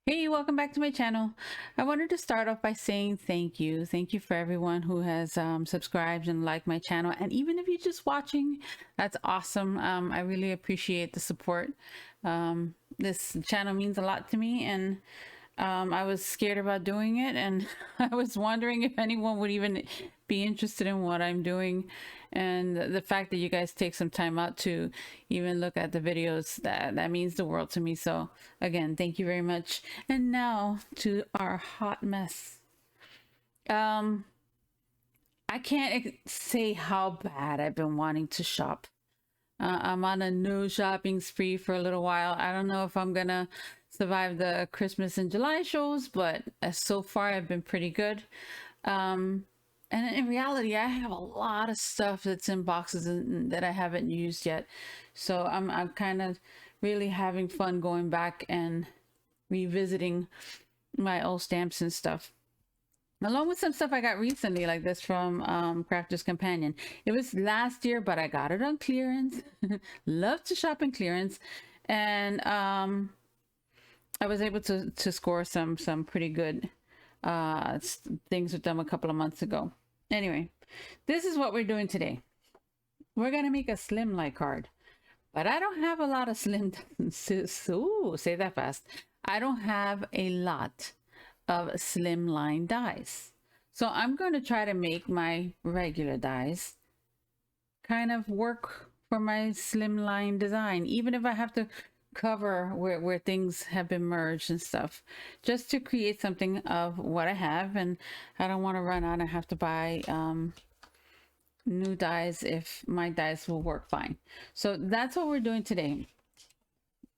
Hey, welcome back to my channel. I wanted to start off by saying thank you. Thank you for everyone who has subscribed and liked my channel. And even if you're just watching, that's awesome. I really appreciate the support. This channel means a lot to me, and I was scared about doing it, and I was wondering if anyone would even be interested in what I'm doing. And the fact that you guys take some time out to even look at the videos, that means the world to me. So again, thank you very much. And now to our hot mess. I can't say how bad I've been wanting to shop. I'm on a no shopping spree for a little while. I don't know if I'm gonna survive the Christmas and July shows, but so far I've been pretty good. And in reality, I have a lot of stuff that's in boxes that I haven't used yet. So I'm kind of really having fun going back and revisiting my old stamps and stuff. Along with some stuff I got recently, like this from Crafter's Companion. It was last year, but I got it on clearance. Love to shop in clearance. And I was able to score some pretty good things with them a couple of months ago. Anyway, this is what we're doing today. We're gonna make a Slimline card, but I don't have a lot of say that fast. I don't have a lot of Slimline dies, so I'm going to try to make my regular dies kind of work for my Slimline design, even if I have to cover where things have been merged and stuff, just to create something of what I have. And I don't want to run out and have to buy new dies if my dies will work fine. So that's what we're doing today,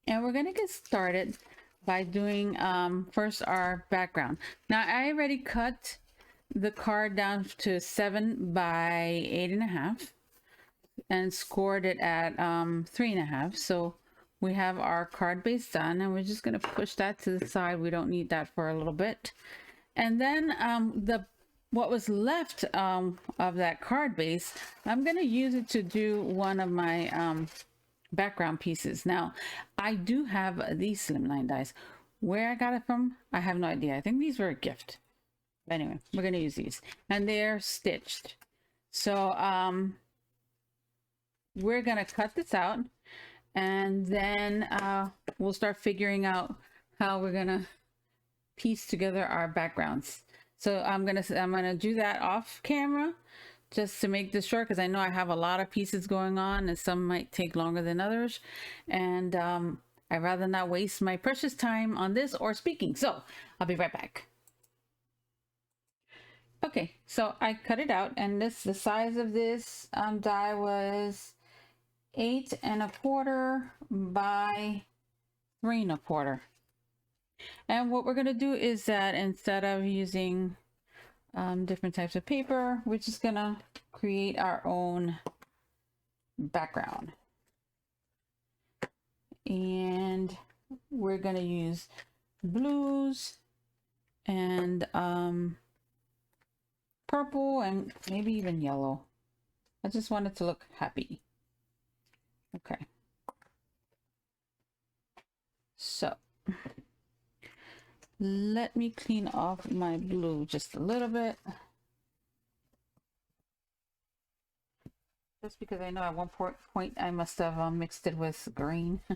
and we're gonna get started by doing first our background. Now I already cut the card down to 7 by 8.5 and scored it at 3.5. So we have our card base done, and we're just going to push that to the side. We don't need that for a little bit. And then what was left of that card base, I'm going to use it to do one of my background pieces. Now, I do have these Slimline dies. Where I got it from, I have no idea. I think these were a gift. But anyway, we're going to use these. And they're stitched. So we're going to cut this out. And then we'll start figuring out how we're gonna piece together our backgrounds. So I'm gonna do that off camera just to make this short, because I know I have a lot of pieces going on and some might take longer than others, and I'd rather not waste my precious time on this or speaking. So I'll be right back. Okay, so I cut it out, and the size of this die was 8.25 by 3.25. And what we're going to do is that instead of using different types of paper, we're just going to create our own background. And we're going to use blues and purple and maybe even yellow. I just want it to look happy. Okay, so let me clean off my blue just a little bit, just because I know at one point I must have mixed it with green. I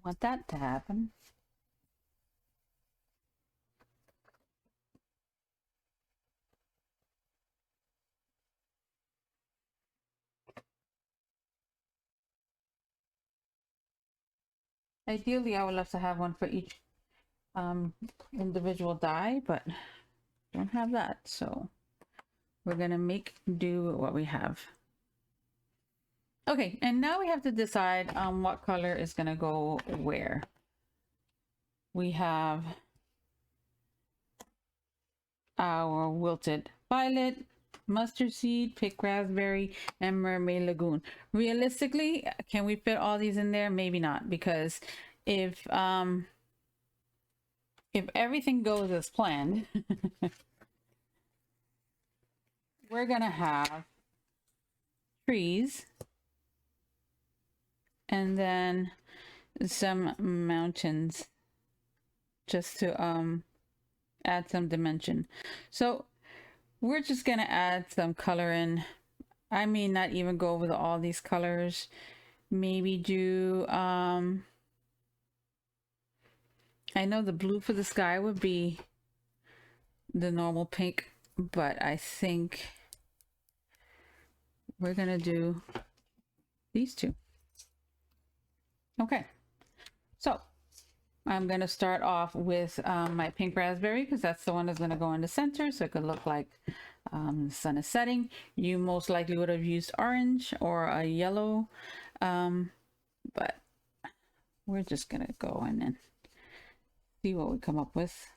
want that to happen. Ideally, I would love to have one for each individual die, but don't have that, so we're gonna make do with what we have. Okay, and now we have to decide what color is gonna go where. We have our wilted violet, mustard seed, pick raspberry, and mermaid lagoon. Realistically, can we fit all these in there? Maybe not, because if everything goes as planned, we're gonna have trees and then some mountains just to add some dimension. So we're just gonna add some color in. I may not even go with all these colors. Maybe do I know the blue for the sky would be the normal pink, but I think we're gonna do these two. Okay, so I'm gonna start off with my pink raspberry because that's the one that's gonna go in the center, so it could look like the sun is setting. You most likely would have used orange or a yellow, but we're just gonna go in and see what we come up with.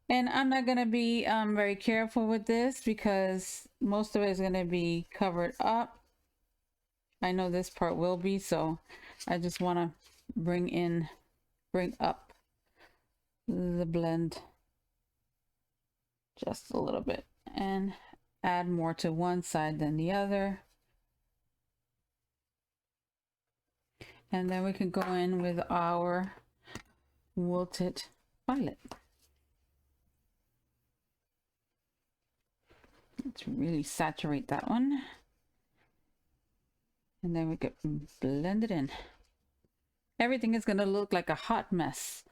And I'm not gonna be very careful with this because most of it is gonna be covered up. I know this part will be, so I just want to bring up the blend just a little bit and add more to one side than the other. And then we can go in with our wilted violet. Let's really saturate that one. And then we can blend it in. Everything is going to look like a hot mess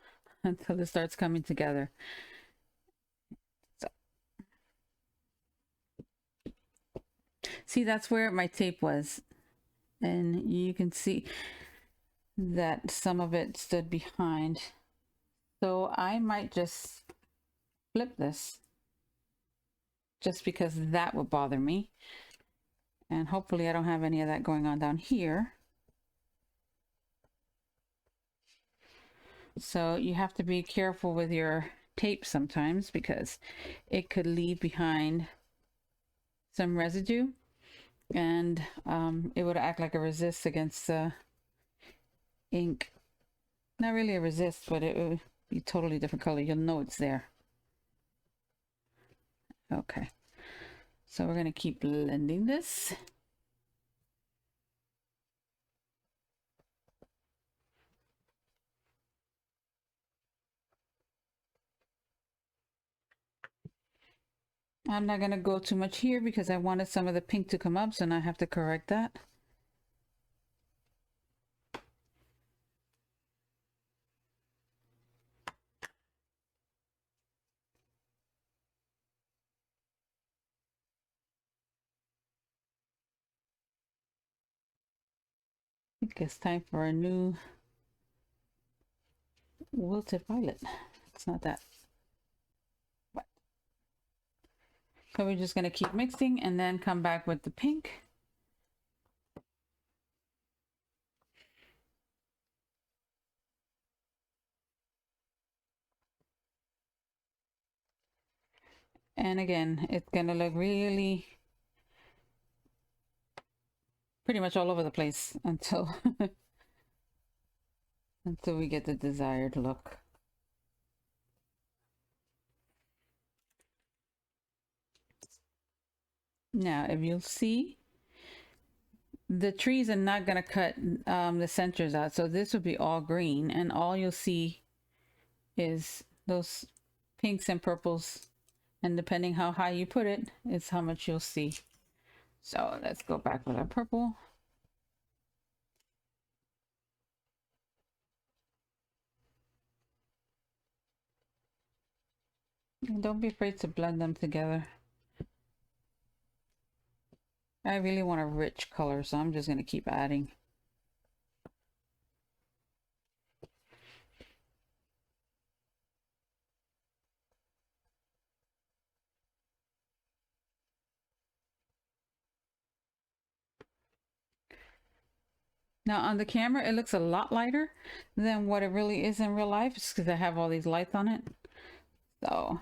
until it starts coming together. So, see, that's where my tape was. And you can see that some of it stood behind. So I might just flip this just because that would bother me. And hopefully I don't have any of that going on down here. So you have to be careful with your tape sometimes because it could leave behind some residue and it would act like a resist against the ink. Not really a resist, but it would be totally different color. You'll know it's there. Okay. So we're going to keep blending this. I'm not going to go too much here because I wanted some of the pink to come up, so now I have to correct that. I think it's time for a new wilted violet. It's not that. But so we're just going to keep mixing and then come back with the pink. And again, it's going to look really pretty much all over the place until until we get the desired look. Now, if you'll see, the trees are not going to cut the centers out. So this would be all green, and all you'll see is those pinks and purples. And depending how high you put it, is how much you'll see. So let's go back with our purple. And don't be afraid to blend them together. I really want a rich color, so I'm just going to keep adding. Now on the camera, it looks a lot lighter than what it really is in real life, just because I have all these lights on it. So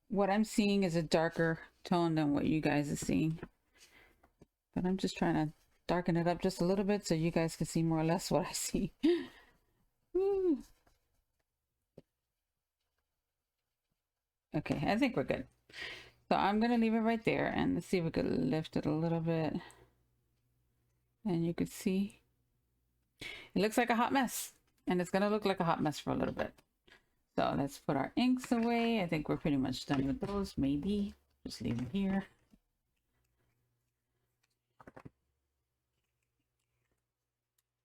what I'm seeing is a darker tone than what you guys are seeing. But I'm just trying to darken it up just a little bit so you guys can see more or less what I see. Okay, I think we're good. So I'm going to leave it right there and let's see if we could lift it a little bit. And you could see it looks like a hot mess, and it's going to look like a hot mess for a little bit. So let's put our inks away. I think we're pretty much done with those. Maybe just leave them here.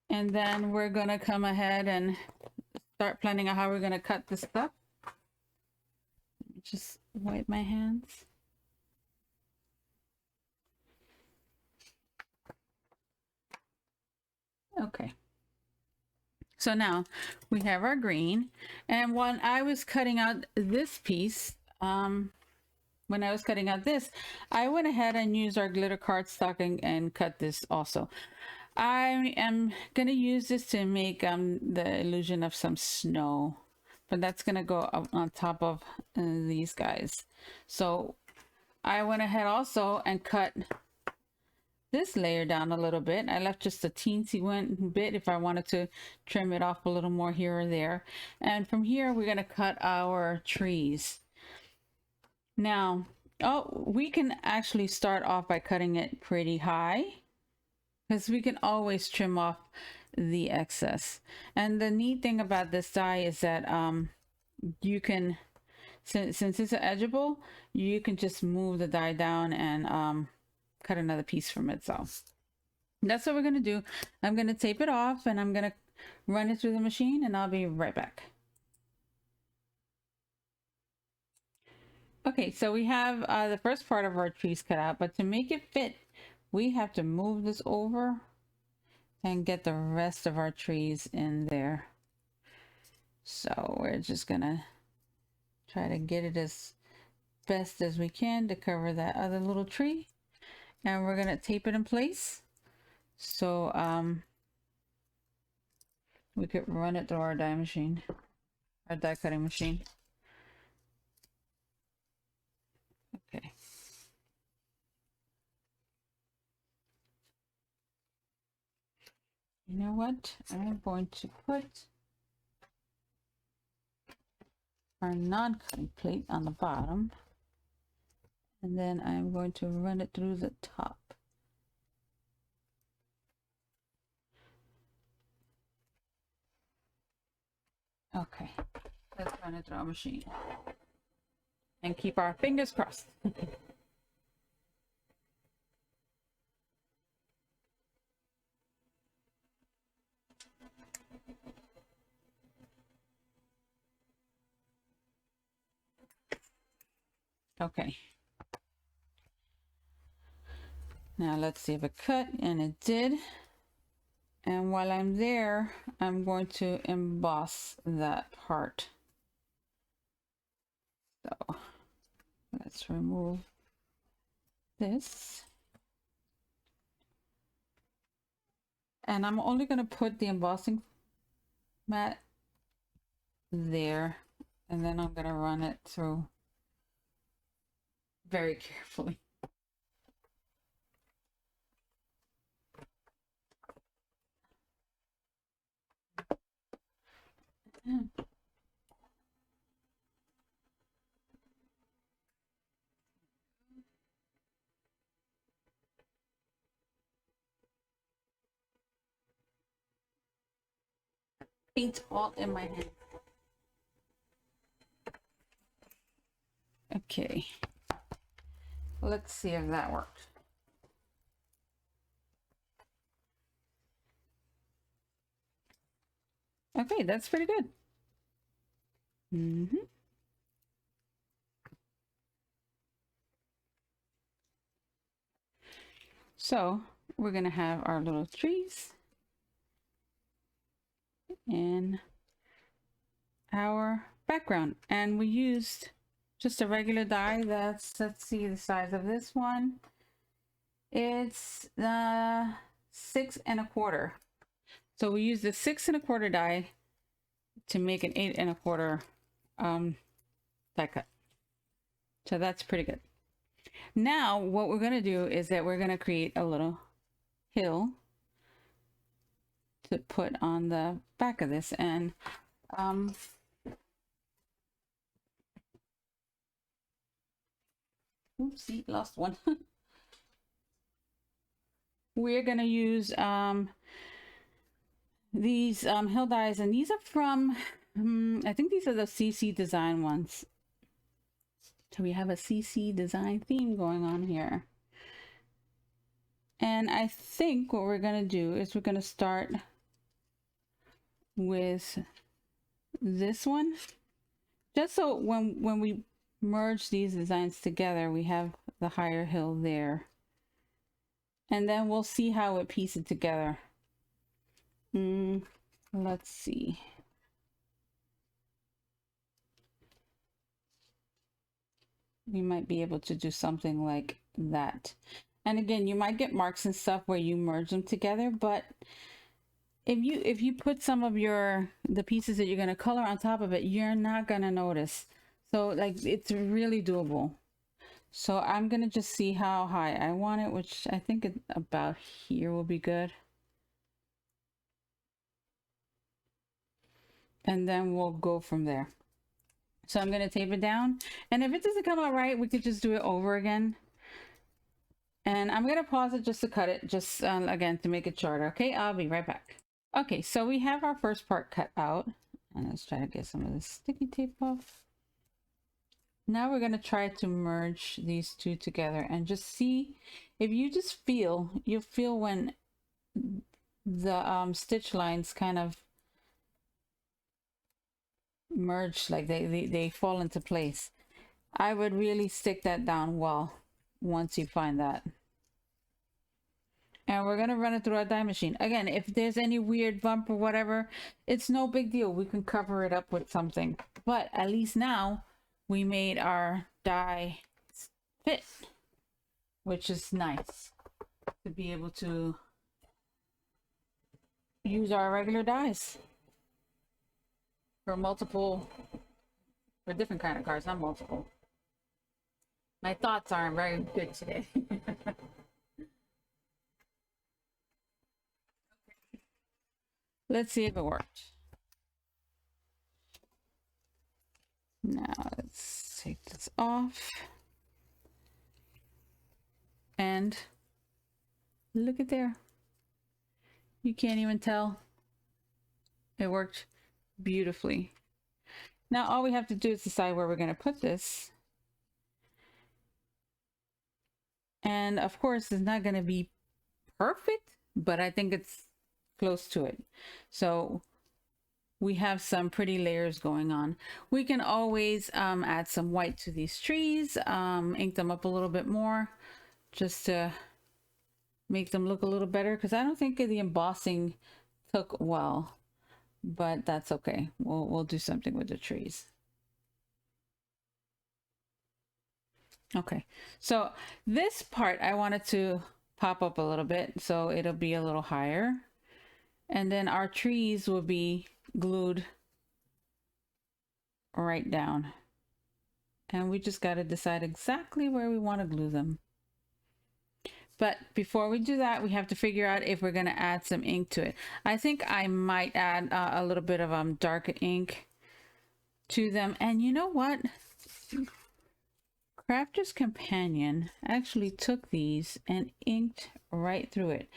And then we're gonna come ahead and start planning out how we're gonna cut this stuff. Just wipe my hands. Okay. So now we have our green, and when I was cutting out this piece, when I was cutting out this, I went ahead and used our glitter cardstock and cut this also. I am gonna use this to make the illusion of some snow, but that's gonna go up on top of these guys. So I went ahead also and cut this layer down a little bit. I left just a teensy bit if I wanted to trim it off a little more here or there. And from here, we're gonna cut our trees. Now, we can actually start off by cutting it pretty high, because we can always trim off the excess. And the neat thing about this die is that you can, since it's edgeable, you can just move the die down and cut another piece from it. So that's what we're gonna do. I'm gonna tape it off and I'm gonna run it through the machine, and I'll be right back. Okay, so we have the first part of our trees cut out, but to make it fit, we have to move this over and get the rest of our trees in there. So we're just gonna try to get it as best as we can to cover that other little tree. And we're gonna tape it in place. So we could run it through our die machine, our die cutting machine. Okay. You know what? I'm going to put our non-cutting plate on the bottom, and then I'm going to run it through the top. Okay, let's run it through our machine and keep our fingers crossed. Okay. Now let's see if it cut, and it did. And while I'm there, I'm going to emboss that part. So let's remove this. And I'm only going to put the embossing mat there, and then I'm going to run it through very carefully. Paint all in my hand. Okay, let's see if that worked. Okay, that's pretty good. So we're gonna have our little trees in our background, and we used just a regular die. That's, let's see the size of this one. It's 6 1/4. So we used the 6 1/4 die to make an 8 1/4 die cut. So that's pretty good. Now what we're going to do is that we're going to create a little hill to put on the back of this, and oopsie, lost one. We're going to use these hill dies, and these are from I think these are the CC design ones. So we have a CC design theme going on here. And I think what we're going to do is we're going to start with this one. Just so when we merge these designs together, we have the higher hill there. And then we'll see how it pieces together. Let's see. We might be able to do something like that. And again, you might get marks and stuff where you merge them together, but if you put some of the pieces that you're going to color on top of it, you're not going to notice. So like it's really doable. So I'm going to just see how high I want it, which I think about here will be good. And then we'll go from there. So I'm going to tape it down. And if it doesn't come out right, we could just do it over again. And I'm going to pause it just to cut it, just again, to make it shorter. Okay, I'll be right back. Okay, so we have our first part cut out. And let's try to get some of this sticky tape off. Now we're going to try to merge these two together and just see if you just feel, you'll feel when the stitch lines kind of merge, like they fall into place. I would really stick that down well once you find that. And we're going to run it through our die machine. Again, if there's any weird bump or whatever, it's no big deal. We can cover it up with something. But at least now we made our die fit, which is nice to be able to use our regular dies for different kind of cards, not multiple. My thoughts aren't very good today. Let's see if it worked. Now let's take this off. And look at there. You can't even tell. It worked beautifully. Now all we have to do is decide where we're going to put this. And of course, it's not going to be perfect, but I think it's close to it. So we have some pretty layers going on. We can always add some white to these trees, ink them up a little bit more just to make them look a little better, because I don't think the embossing took well, but that's okay. We'll do something with the trees. Okay, so this part I wanted to pop up a little bit so it'll be a little higher. And then our trees will be glued right down. And we just got to decide exactly where we want to glue them. But before we do that, we have to figure out if we're going to add some ink to it. I think I might add a little bit of dark ink to them. And you know what? Crafter's Companion actually took these and inked right through it.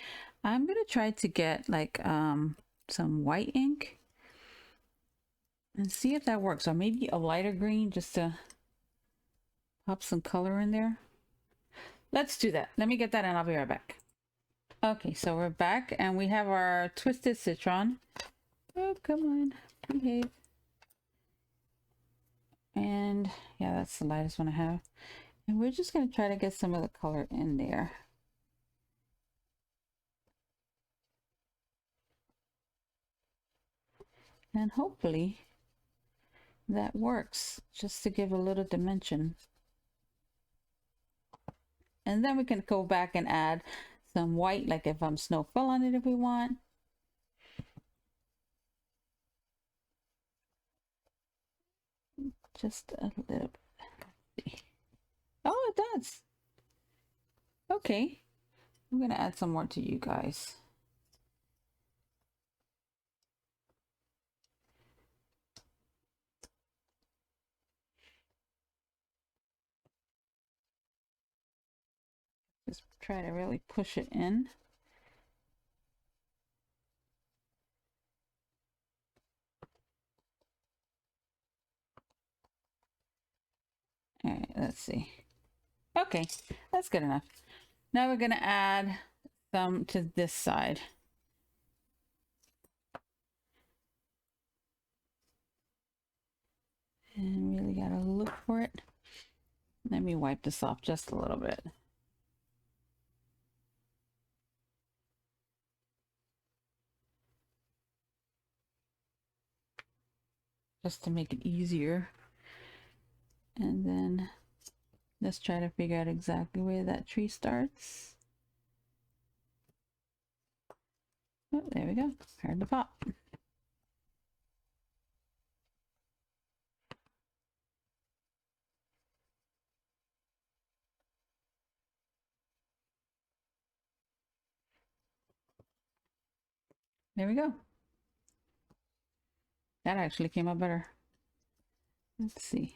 I'm going to try to get like some white ink and see if that works, or maybe a lighter green just to pop some color in there. Let's do that. Let me get that and I'll be right back. Okay, so we're back and we have our Twisted Citron. Oh, come on, behave. And yeah, that's the lightest one I have. And we're just going to try to get some of the color in there. And hopefully that works, just to give a little dimension. And then we can go back and add some white, like if snow fell on it if we want. Just a little bit. Oh, it does. Okay. I'm going to add some more to you guys. Just try to really push it in. All right, let's see. Okay, that's good enough. Now we're gonna add some to this side. And really gotta look for it. Let me wipe this off just a little bit. Just to make it easier. And then let's try to figure out exactly where that tree starts. Oh, there we go. Heard the pop. There we go. That actually came out better. Let's see.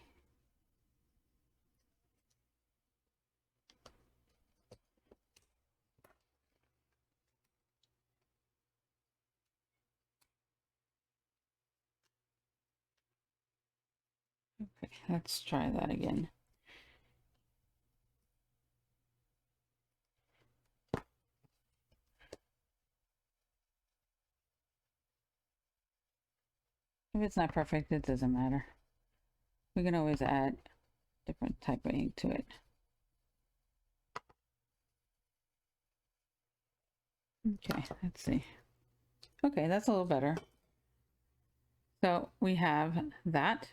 Okay, let's try that again. If it's not perfect, it doesn't matter. We can always add different type of ink to it. Okay, let's see. Okay, that's a little better. So we have that.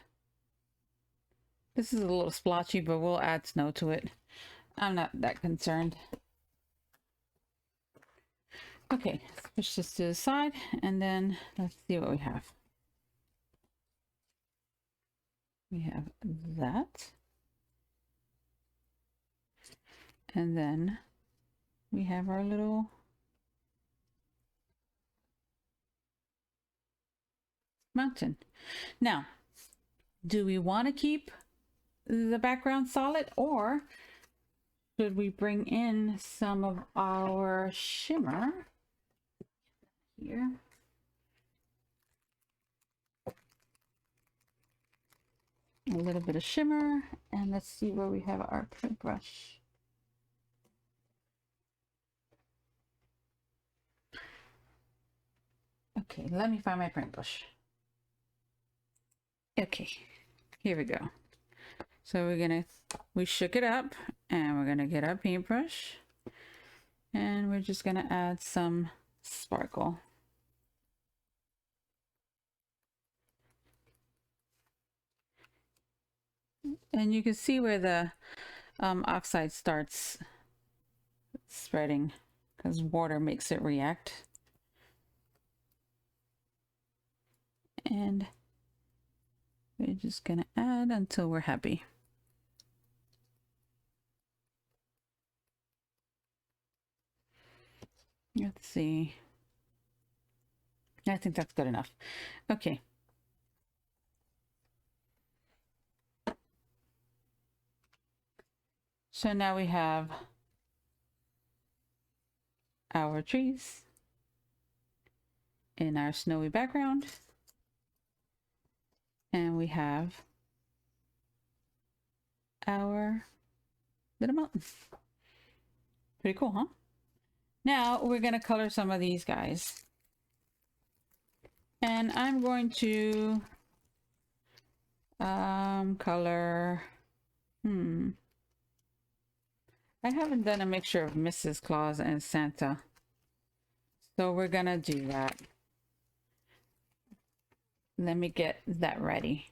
This is a little splotchy, but we'll add snow to it. I'm not that concerned. Okay, let's push this to the side, and then let's see what we have. We have that. And then we have our little mountain. Now, do we want to keep the background solid, or should we bring in some of our shimmer here? A little bit of shimmer, and let's see where we have our print brush. Okay, let me find my print brush. Okay, here we go. So we shook it up, and we're gonna get our paintbrush, and we're just gonna add some sparkle. And you can see where the oxide starts spreading because water makes it react. And we're just gonna add until we're happy. Let's see. I think that's good enough. Okay. So now we have our trees in our snowy background. And we have our little mountain. Pretty cool, huh? Now we're going to color some of these guys. And I'm going to color, I haven't done a mixture of Mrs. Claus and Santa. So we're going to do that. Let me get that ready.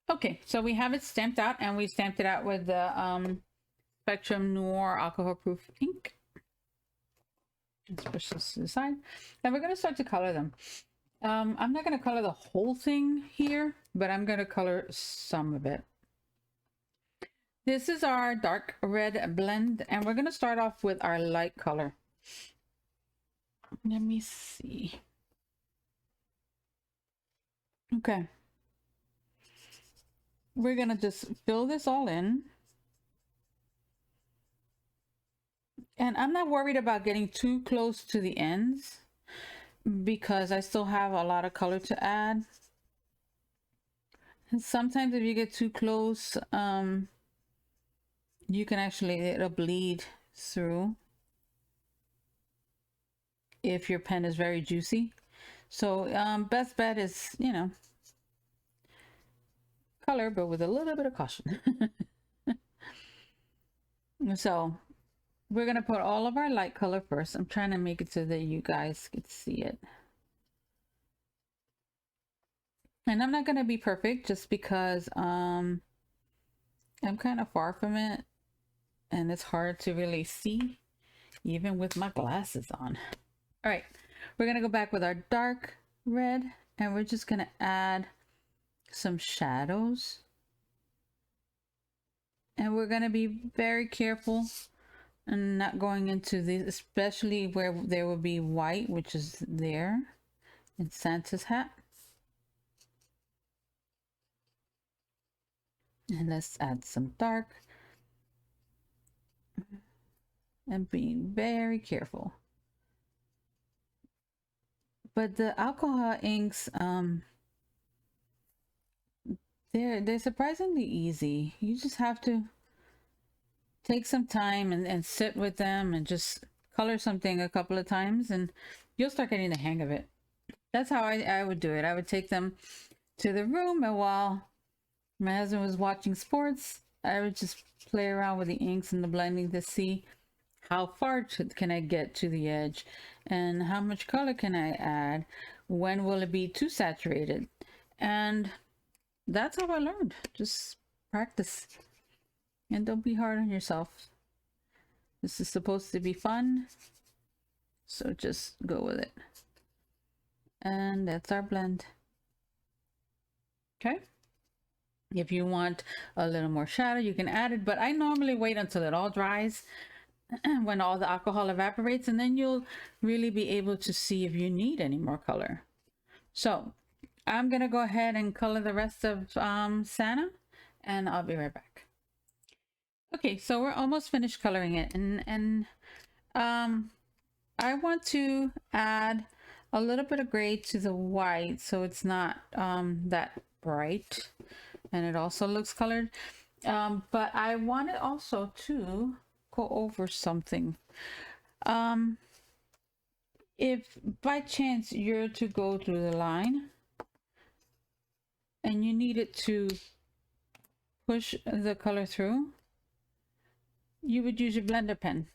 Okay, so we have it stamped out, and we stamped it out with the Spectrum Noir alcohol proof ink. Let's push this to the side. And we're going to start to color them. I'm not going to color the whole thing here, but I'm going to color some of it. This is our dark red blend, and we're going to start off with our light color. Let me see. Okay. We're going to just fill this all in. And I'm not worried about getting too close to the ends because I still have a lot of color to add. Sometimes if you get too close, you can actually, it'll bleed through if your pen is very juicy. So best bet is, you know, color, but with a little bit of caution. So we're gonna put all of our light color first. I'm trying to make it so that you guys could see it. And I'm not gonna be perfect just because I'm kind of far from it and it's hard to really see even with my glasses on. All right, we're gonna go back with our dark red and we're just gonna add some shadows. And we're gonna be very careful and not going into these, especially where there will be white, which is there in Santa's hat. And let's add some dark and being very careful. But the alcohol inks, they're surprisingly easy. You just have to take some time and sit with them and just color something a couple of times and you'll start getting the hang of it. That's how I would do it. I would take them to the room, and while my husband was watching sports, I would just play around with the inks and the blending to see how far can I get to the edge and how much color can I add. When will it be too saturated? And that's how I learned. Just practice and don't be hard on yourself. This is supposed to be fun, so just go with it. And that's our blend. Okay, if you want a little more shadow you can add it, but I normally wait until it all dries when all the alcohol evaporates, and then you'll really be able to see if you need any more color. So I'm gonna go ahead and color the rest of Santa, and I'll be right back. Okay, so we're almost finished coloring it, and I want to add a little bit of gray to the white so it's not that bright and it also looks colored. But I wanted also to go over something. If by chance you're to go through the line and you needed to push the color through, you would use your blender pen.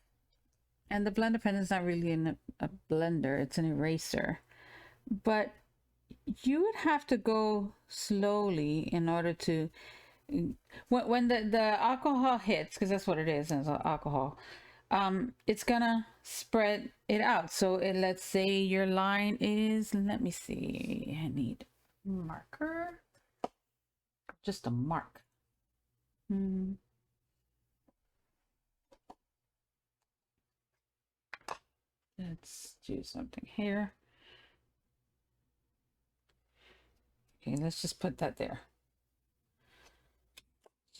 And the blender pen is not really a blender, it's an eraser. But you would have to go slowly in order to, when the alcohol hits, because that's what it is, it's alcohol, it's gonna spread it out. So let's say your line is, let me see, I need a marker, just a mark. Let's do something here. Okay, let's just put that there,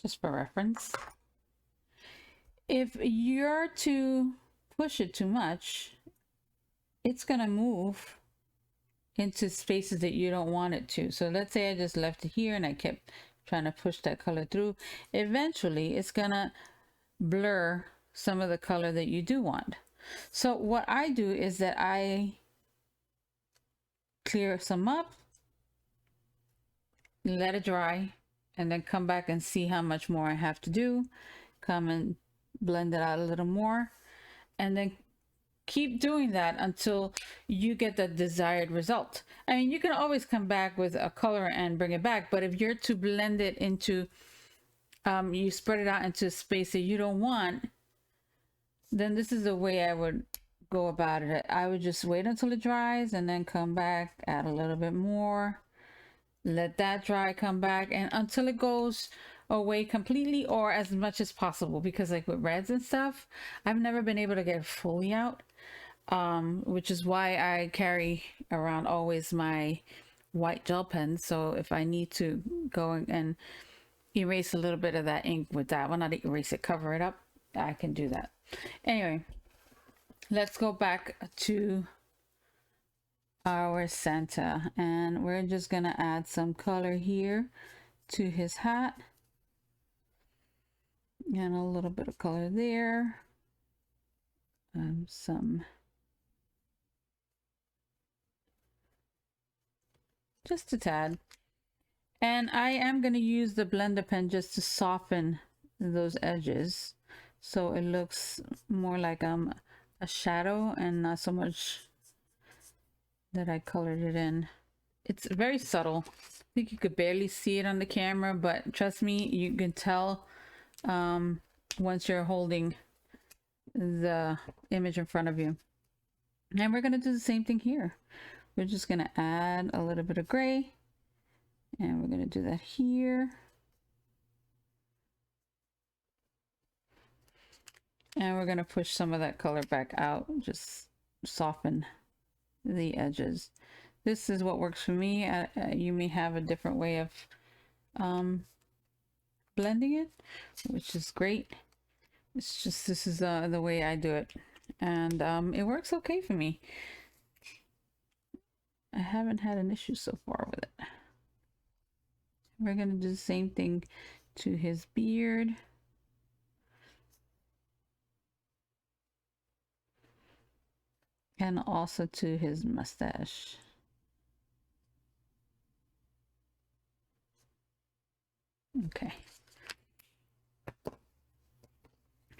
just for reference. If you're to push it too much, it's gonna move into spaces that you don't want it to. So let's say I just left it here and I kept trying to push that color through. Eventually, it's gonna blur some of the color that you do want. So what I do is that I clear some up, let it dry, and then come back and see how much more I have to do. Come and blend it out a little more, and then keep doing that until you get the desired result. I mean, you can always come back with a color and bring it back, but if you're to blend it into, you spread it out into a space that you don't want, then this is the way I would go about it. I would just wait until it dries and then come back, add a little bit more, let that dry, come back, and until it goes away completely or as much as possible. Because like with reds and stuff, I've never been able to get it fully out, which is why I carry around always my white gel pen. So if I need to go and erase a little bit of that ink with that one, not erase it, cover it up, I can do that. Anyway, let's go back to our Santa, and we're just gonna add some color here to his hat. And a little bit of color there. Some, just a tad. And I am going to use the blender pen just to soften those edges, so it looks more like a shadow and not so much that I colored it in. It's very subtle. I think you could barely see it on the camera, but trust me, you can tell once you're holding the image in front of you. And we're going to do the same thing here. We're just going to add a little bit of gray, and we're going to do that here. And we're going to push some of that color back out, just soften the edges. This is what works for me. You may have a different way of blending it, which is great. It's just, this is the way I do it. And it works okay for me. I haven't had an issue so far with it. We're going to do the same thing to his beard. And also to his mustache. Okay.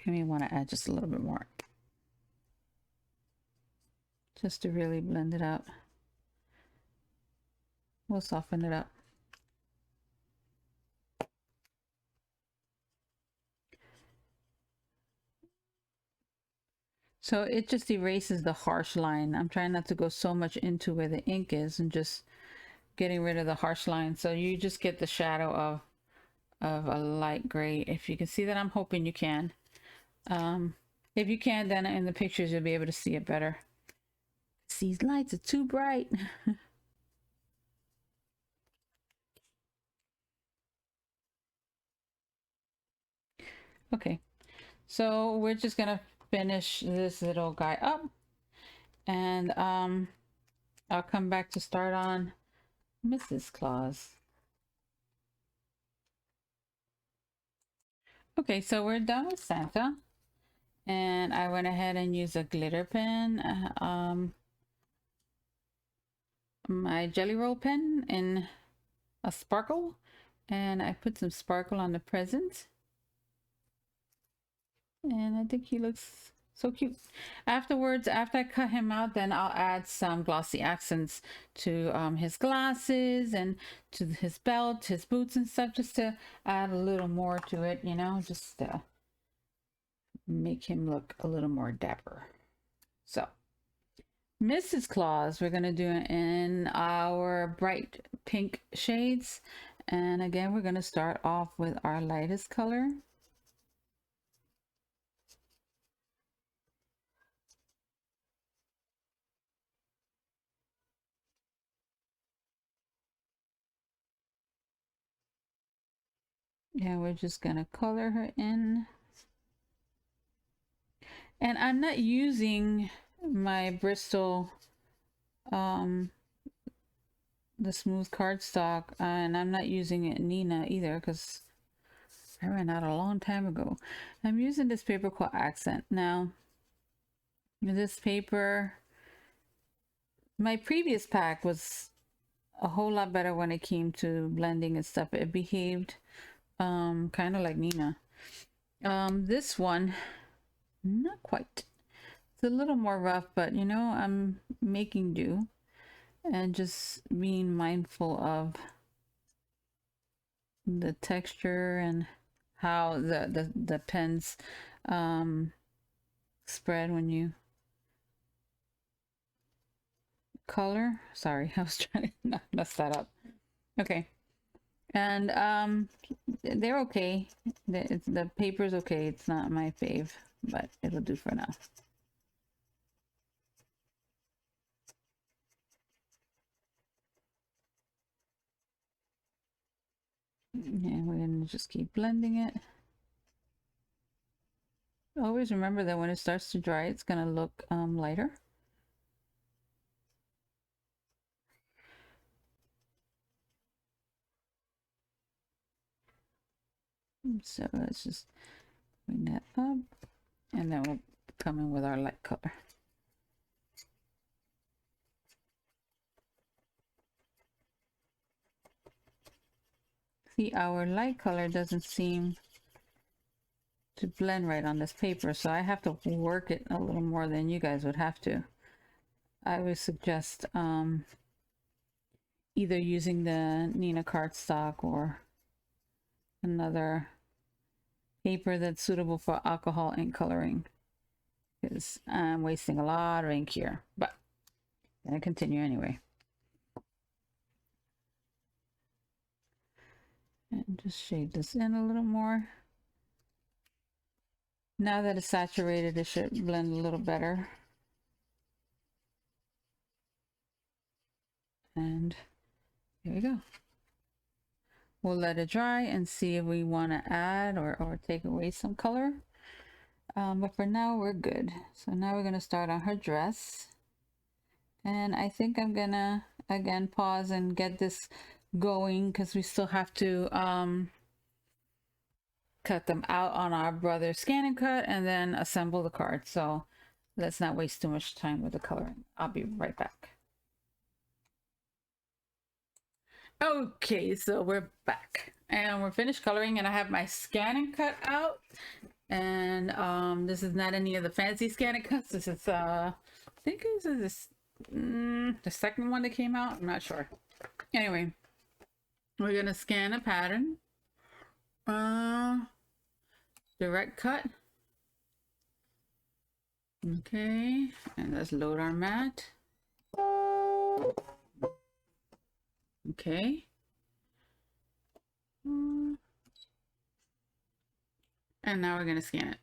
You may want to add just a little bit more, just to really blend it out. We'll soften it up. So it just erases the harsh line. I'm trying not to go so much into where the ink is and just getting rid of the harsh line. So you just get the shadow of a light gray. If you can see that, I'm hoping you can. If you can, then in the pictures, you'll be able to see it better. These lights are too bright. Okay, so we're just gonna finish this little guy up, and I'll come back to start on Mrs. Claus. Okay, so we're done with Santa, and I went ahead and used a glitter pen, my Jelly Roll pen in a sparkle, and I put some sparkle on the present. And I think he looks so cute. Afterwards, after I cut him out, then I'll add some glossy accents to his glasses and to his belt, his boots and stuff, just to add a little more to it, you know, just to make him look a little more dapper. So, Mrs. Claus, we're going to do in our bright pink shades. And again, we're going to start off with our lightest color. Yeah, we're just gonna color her in. And I'm not using my Bristol, the smooth cardstock, and I'm not using it Nina either, because I ran out a long time ago. I'm using this paper called Accent. Now, this paper, my previous pack was a whole lot better when it came to blending and stuff. It behaved kind of like Nina. This one, not quite. It's a little more rough, but you know, I'm making do and just being mindful of the texture and how the pens spread when you color. Sorry, I was trying to not mess that up. Okay. And they're okay. The paper's okay. It's not my fave, but it'll do for now. And we're gonna just keep blending it. Always remember that when it starts to dry, it's gonna look lighter. So let's just bring that up, and then we'll come in with our light color. See, our light color doesn't seem to blend right on this paper, so I have to work it a little more than you guys would have to. I would suggest either using the Nina cardstock or another paper that's suitable for alcohol ink coloring, because I'm wasting a lot of ink here, but I'm gonna continue anyway. And just shade this in a little more. Now that it's saturated, it should blend a little better. And here we go. We'll let it dry and see if we want to add or take away some color. But for now, we're good. So now we're going to start on her dress. And I think I'm going to, again, pause and get this going because we still have to cut them out on our brother scan and cut and then assemble the card. So let's not waste too much time with the coloring. I'll be right back. Okay, so we're back and we're finished coloring, and I have my scan and cut out. And this is not any of the fancy scan and cuts. This is I think this is the second one that came out. I'm not sure. Anyway, we're gonna scan a pattern. Direct cut. Okay, and let's load our mat. Okay. And now we're going to scan it.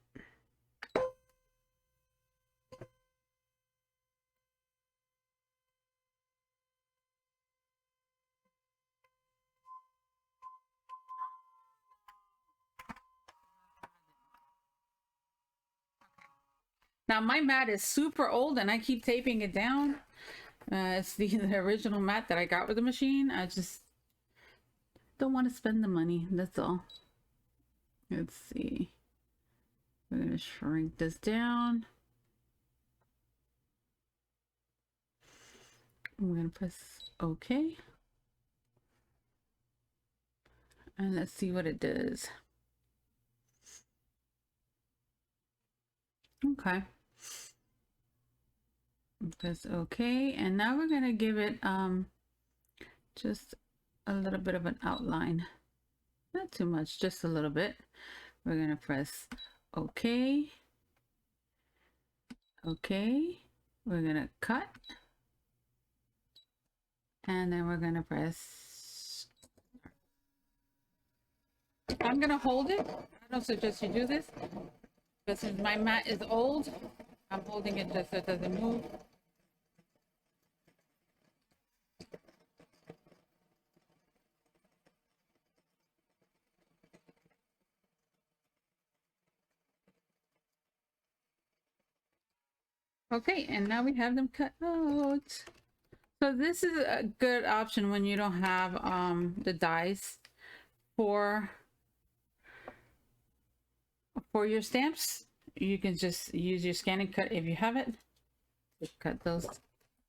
Now my mat is super old and I keep taping it down. It's the original mat that I got with the machine. I just don't want to spend the money. That's all. Let's see. We're going to shrink this down. We're going to press OK. And let's see what it does. Okay. Press OK, and now we're going to give it just a little bit of an outline. Not too much, just a little bit. We're going to press OK. OK. We're going to cut. And then we're going to press. I'm going to hold it. I don't suggest you do this. But since my mat is old, I'm holding it just so it doesn't move. Okay, and now we have them cut out. So this is a good option when you don't have the dies for your stamps. You can just use your scan and cut if you have it. Just cut those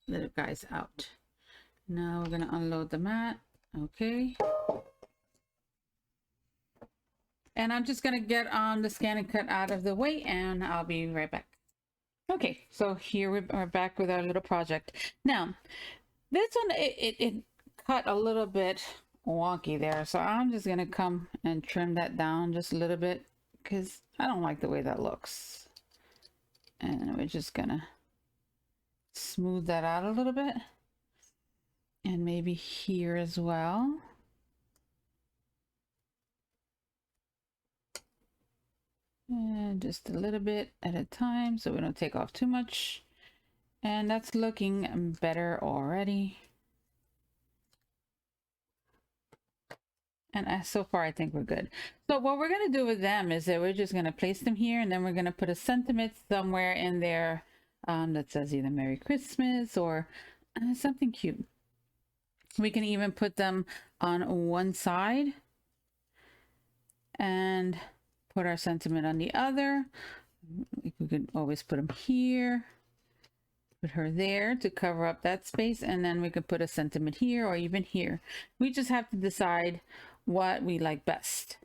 little guys out. Now we're gonna unload the mat. Okay. And I'm just gonna get the scan and cut out of the way, and I'll be right back. Okay, so here we're back with our little project. Now, this one, it cut a little bit wonky there, so I'm just gonna come and trim that down just a little bit because I don't like the way that looks. And we're just gonna smooth that out a little bit, and maybe here as well. And just a little bit at a time so we don't take off too much. And that's looking better already. And so far I think we're good. So what we're going to do with them is that we're just going to place them here, and then we're going to put a sentiment somewhere in there that says either Merry Christmas or something cute. We can even put them on one side and put our sentiment on the other. We could always put them here, put her there to cover up that space, and then we could put a sentiment here or even here. We just have to decide what we like best.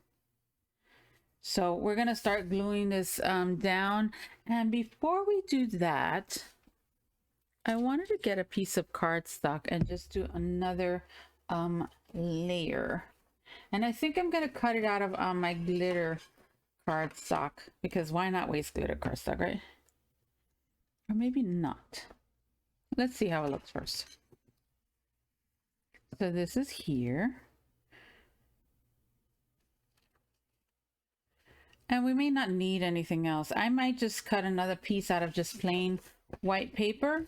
So we're gonna start gluing this down, and before we do that, I wanted to get a piece of cardstock and just do another layer. And I think I'm gonna cut it out of my glitter cardstock, because why not waste glitter cardstock, right? Or maybe not. Let's see how it looks first. So this is here. And we may not need anything else. I might just cut another piece out of just plain white paper.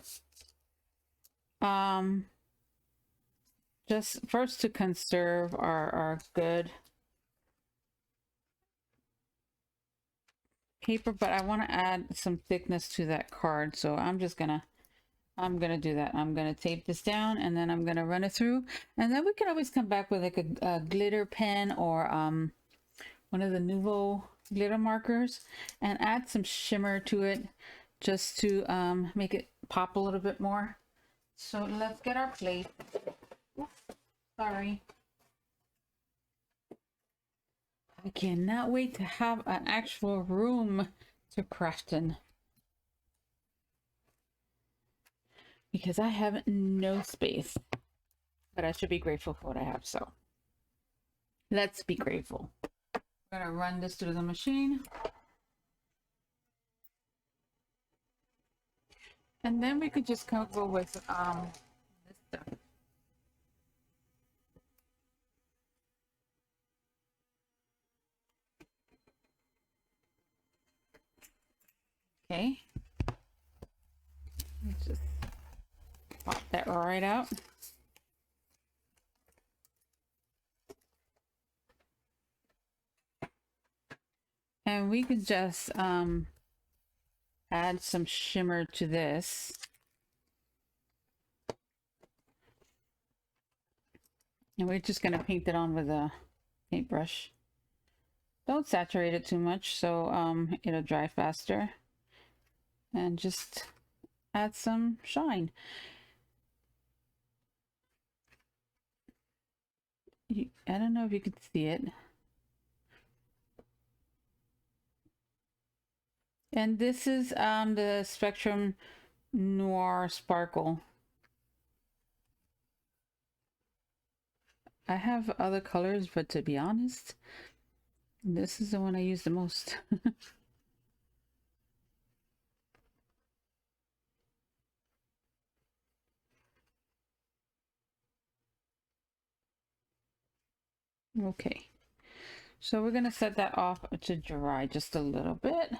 Just first to conserve our good paper, but I want to add some thickness to that card. So I'm gonna do that. I'm gonna tape this down, and then I'm gonna run it through, and then we can always come back with like a glitter pen or one of the Nuvo glitter markers and add some shimmer to it just to make it pop a little bit more. So let's get our plate. Oops, sorry. I cannot wait to have an actual room to craft in, because I have no space, but I should be grateful for what I have. So let's be grateful. I'm gonna run this through the machine, and then we could just come up with this stuff. Okay, let's just pop that right out. And we could just add some shimmer to this. And we're just gonna paint it on with a paintbrush. Don't saturate it too much, so it'll dry faster. And just add some shine. I don't know if you can see it. And this is the Spectrum Noir Sparkle. I have other colors, but to be honest, this is the one I use the most. Okay, so we're gonna set that off to dry just a little bit.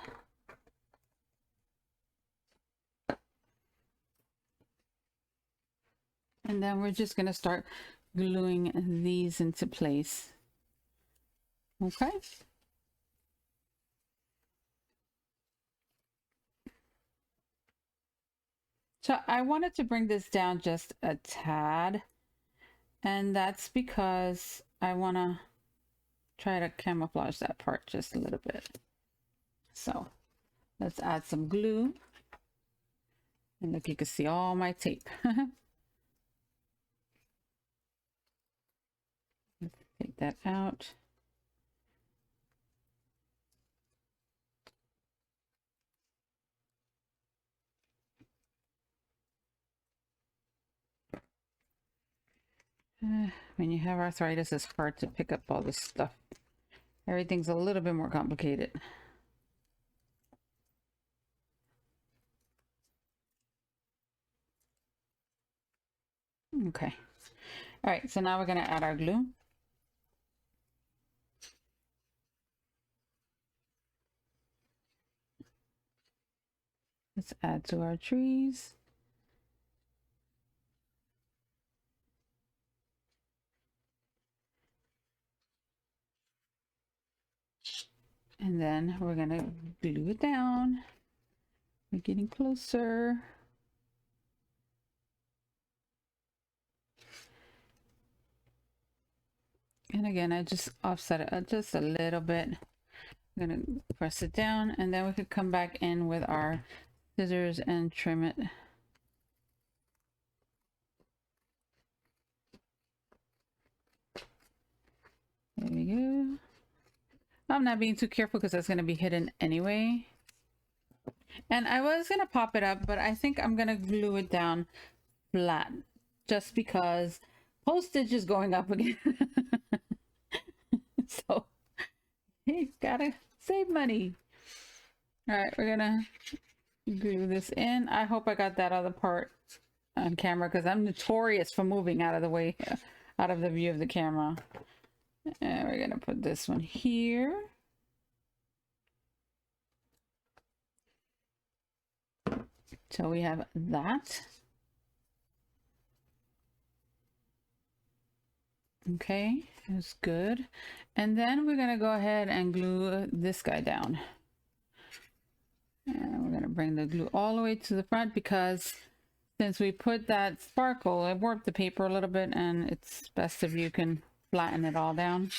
And then we're just gonna start gluing these into place. Okay. So I wanted to bring this down just a tad, and that's because I want to try to camouflage that part just a little bit. So let's add some glue, and look, you can see all my tape. Let's take that out. When you have arthritis, it's hard to pick up all this stuff. Everything's a little bit more complicated. Okay. All right, so now we're going to add our glue. Let's add to our trees. And then we're going to glue it down. We're getting closer. And And again, I just offset it just a little bit. I'm gonna press it down, and then we could come back in with our scissors and trim it. There we go. I'm not being too careful because that's going to be hidden anyway. And I was going to pop it up, but I think I'm going to glue it down flat just because postage is going up again. So you gotta save money. All right, we're going to glue this in. I hope I got that other part on camera because I'm notorious for moving out of the way, out of the view of the camera. And we're gonna put this one here. So we have that. Okay, that's good. And then we're gonna go ahead and glue this guy down. And we're gonna bring the glue all the way to the front because since we put that sparkle, I warped the paper a little bit, and it's best if you can flatten it all down.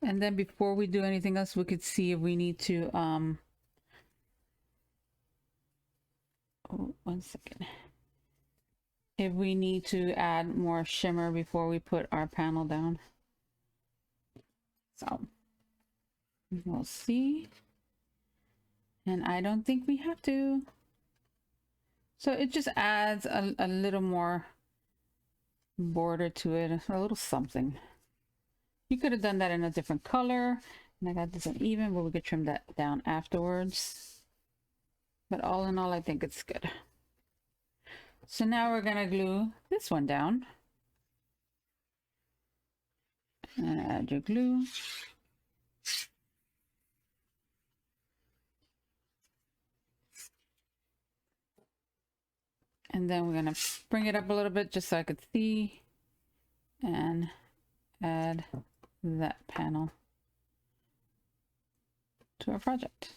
And then before we do anything else, we could see if we need to oh, 1 second, if we need to add more shimmer before we put our panel down. So we'll see. And I don't think we have to. So it just adds a little more border to it, a little something. You could have done that in a different color, and I got this uneven, but we could trim that down afterwards. But all in all, I think it's good. So now we're gonna glue this one down. And add your glue. And then we're gonna bring it up a little bit just so I could see, and add that panel to our project.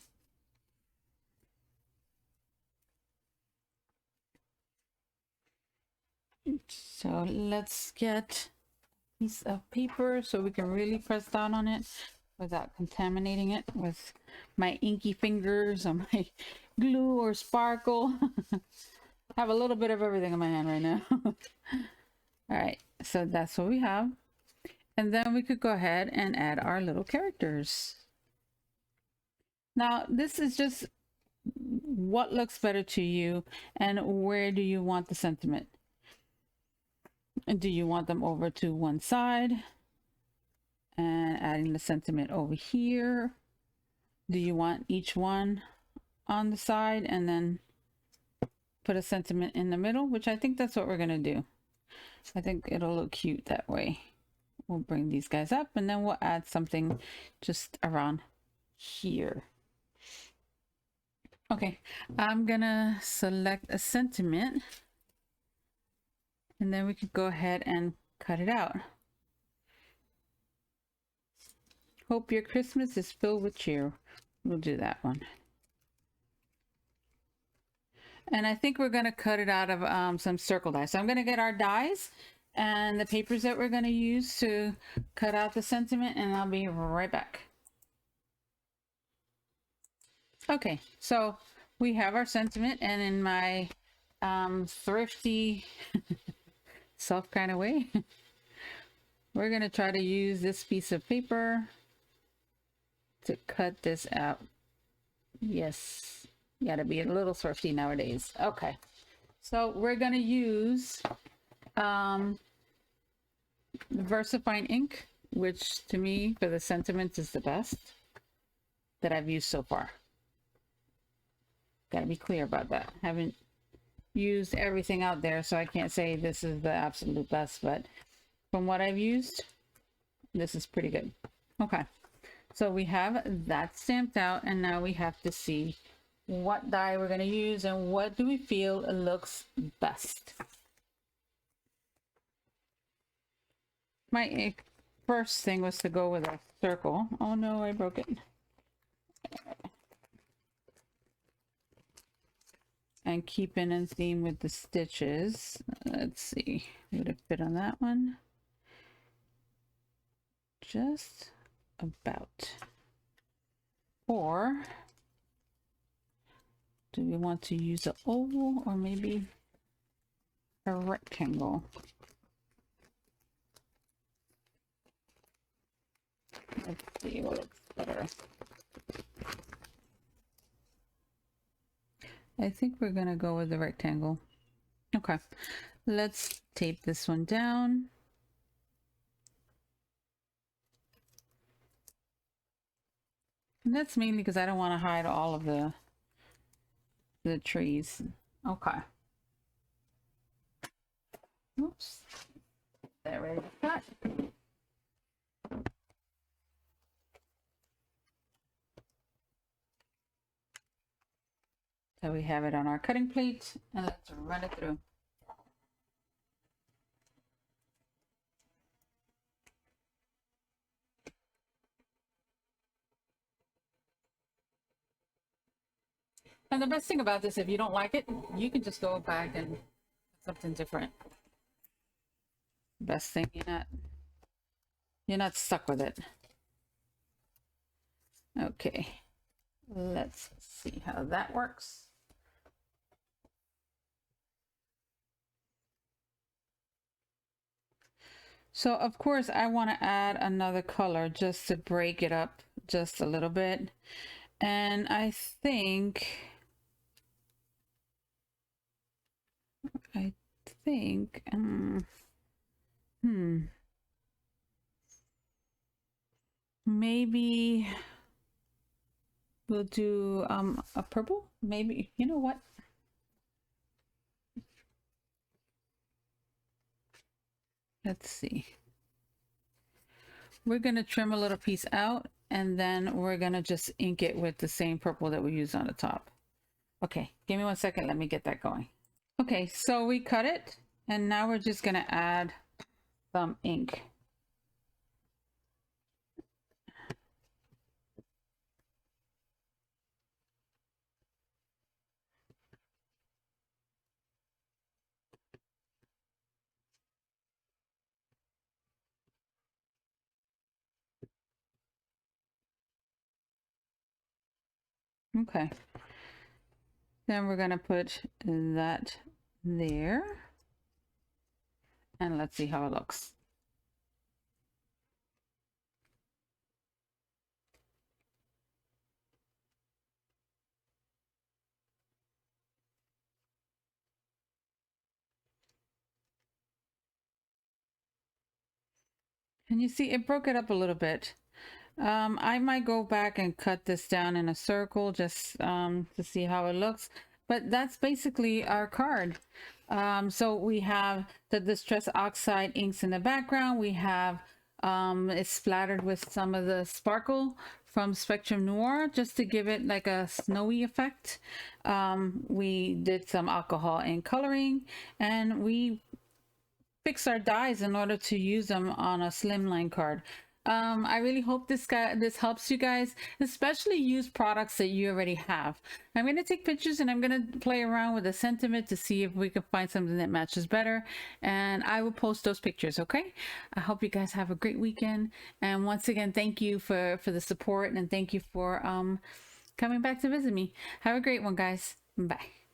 So let's get a piece of paper so we can really press down on it without contaminating it with my inky fingers or my glue or sparkle. I have a little bit of everything in my hand right now. All right, so that's what we have. And then we could go ahead and add our little characters. Now, this is just what looks better to you and where do you want the sentiment. And do you want them over to one side and adding the sentiment over here? Do you want each one on the side and then put a sentiment in the middle? Which I think that's what we're gonna do. I think it'll look cute that way. We'll bring these guys up and then we'll add something just around here. Okay, I'm gonna select a sentiment and then we could go ahead and cut it out. Hope your Christmas is filled with cheer. We'll do that one. And I think we're gonna cut it out of some circle dies. So I'm gonna get our dies and the papers that we're gonna use to cut out the sentiment, and I'll be right back. Okay, so we have our sentiment, and in my thrifty self kind of way, we're gonna try to use this piece of paper to cut this out. Yes, you gotta be a little thrifty nowadays. Okay, so we're gonna use VersaFine ink, which to me for the sentiments is the best that I've used so far. Gotta be clear about that. Haven't used everything out there, so I can't say this is the absolute best, but from what I've used, this is pretty good. Okay, so we have that stamped out, and now we have to see what die we're going to use and what do we feel looks best. My first thing was to go with a circle. Oh no, I broke it. and keeping in theme with the stitches, let's see, would it fit on that one? Just about. Or do we want to use an oval or maybe a rectangle? Let's see what looks better. I think we're gonna go with the rectangle. Okay, let's tape this one down. And that's mainly because I don't want to hide all of the trees. Okay. Oops. There we go. So we have it on our cutting plate, and let's run it through. And the best thing about this, if you don't like it, you can just go back and something different. Best thing, you're not stuck with it. Okay, let's see how that works. So of course I want to add another color just to break it up just a little bit. And I think maybe we'll do a purple. Maybe, you know what? Let's see. We're gonna trim a little piece out and then we're gonna just ink it with the same purple that we used on the top. Okay, give me 1 second, let me get that going. Okay, so we cut it and now we're just gonna add some ink. Okay, then we're gonna put that there and let's see how it looks. And you see it broke it up a little bit. I might go back and cut this down in a circle just to see how it looks, but that's basically our card. So we have the Distress Oxide inks in the background. We have it's splattered with some of the sparkle from Spectrum Noir just to give it like a snowy effect. We did some alcohol and coloring, and we fix our dies in order to use them on a Slimline card. I really hope this helps you guys, especially use products that you already have. I'm going to take pictures and I'm going to play around with the sentiment to see if we can find something that matches better, and I will post those pictures. Okay, I hope you guys have a great weekend, and once again thank you for the support, and thank you for coming back to visit me. Have a great one, guys. Bye.